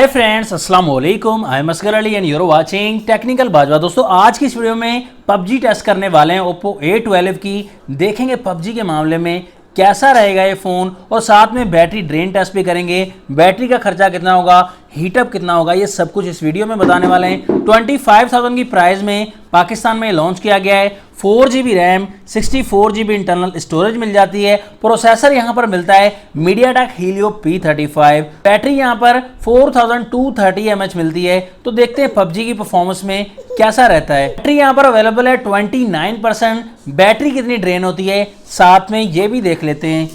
हाय friends, अस्सलाम वालेकुम। I am Asgar Ali and you are watching technical Bajwa. दोस्तों, आज की इस वीडियो में पबजी टेस्ट करने वाले हैं ओप्पो A12 की। देखेंगे पबजी के मामले में कैसा रहेगा ये फ़ोन और साथ में बैटरी ड्रेन टेस्ट भी करेंगे। बैटरी का खर्चा कितना होगा, हीटअप कितना होगा, ये सब कुछ इस वीडियो में बताने वाले हैं। 25,000 की प्राइस में पाकिस्तान में लॉन्च किया गया है। 4GB RAM, 64GB internal storage मिल जाती है। प्रोसेसर यहाँ पर मिलता है मीडियाटेक हीलियो P35। बैटरी यहाँ पर 4230 mAh मिलती है। तो देखते हैं पबजी की परफॉर्मेंस में कैसा रहता है। बैटरी यहाँ पर अवेलेबल है 29%। बैटरी कितनी ड्रेन होती है साथ में ये भी देख लेते हैं।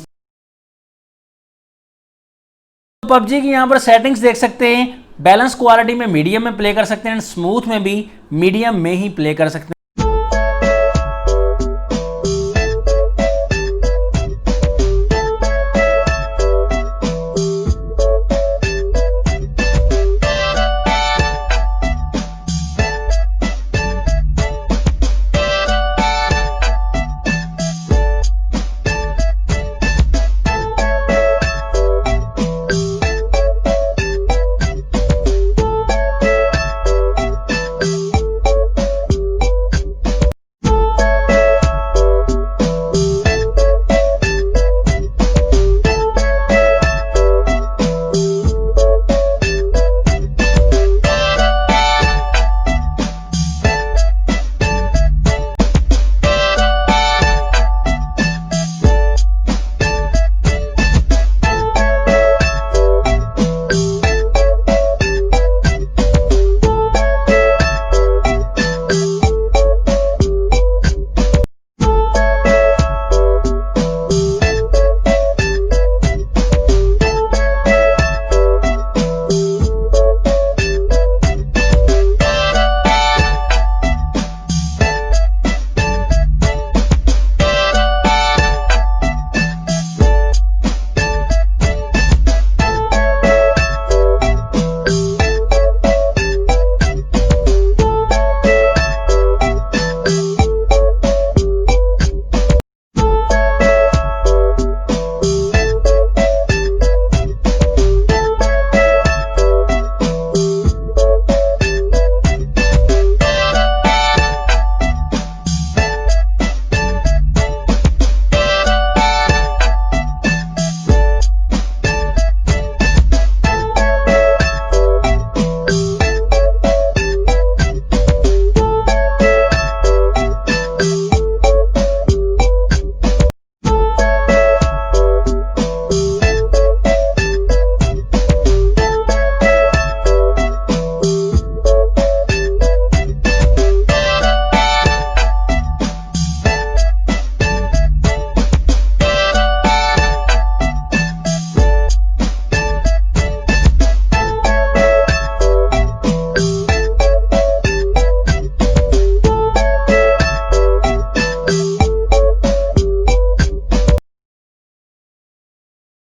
पबजी की यहाँ पर सेटिंग्स देख सकते हैं। बैलेंस क्वालिटी में मीडियम में प्ले कर सकते हैं, स्मूथ में भी मीडियम में ही प्ले कर सकते हैं।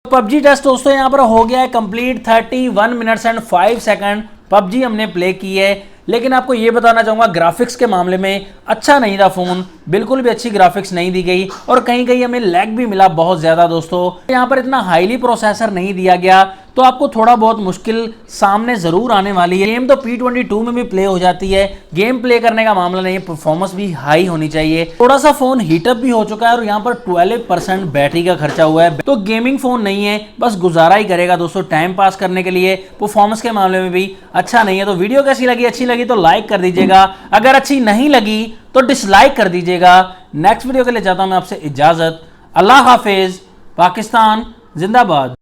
पबजी टेस्ट दोस्तों यहाँ पर हो गया है complete. 31 minutes and 5 second PUBG हमने प्ले की है। लेकिन आपको ये बताना चाहूँगा, ग्राफिक्स के मामले में अच्छा नहीं था फ़ोन, बिल्कुल भी अच्छी ग्राफिक्स नहीं दी गई और कहीं कहीं हमें लैग भी मिला बहुत ज़्यादा। दोस्तों, यहाँ पर इतना हाईली प्रोसेसर नहीं दिया गया तो आपको थोड़ा बहुत मुश्किल सामने ज़रूर आने वाली है। गेम तो P22 में भी प्ले हो जाती है, गेम प्ले करने का मामला नहीं है, परफॉर्मेंस भी हाई होनी चाहिए। थोड़ा सा फ़ोन हीटअप भी हो चुका है और यहाँ पर 12% बैटरी का खर्चा हुआ है। तो गेमिंग फ़ोन नहीं है, बस गुजारा ही करेगा दोस्तों टाइम पास करने के लिए। परफॉर्मेंस के मामले में भी अच्छा नहीं है। तो वीडियो कैसी लगी? अच्छी लगी तो लाइक कर दीजिएगा, अगर अच्छी नहीं लगी तो डिसलाइक कर दीजिएगा। नेक्स्ट वीडियो के लिए चाहता हूं मैं आपसे इजाजत। अल्लाह हाफिज। पाकिस्तान जिंदाबाद।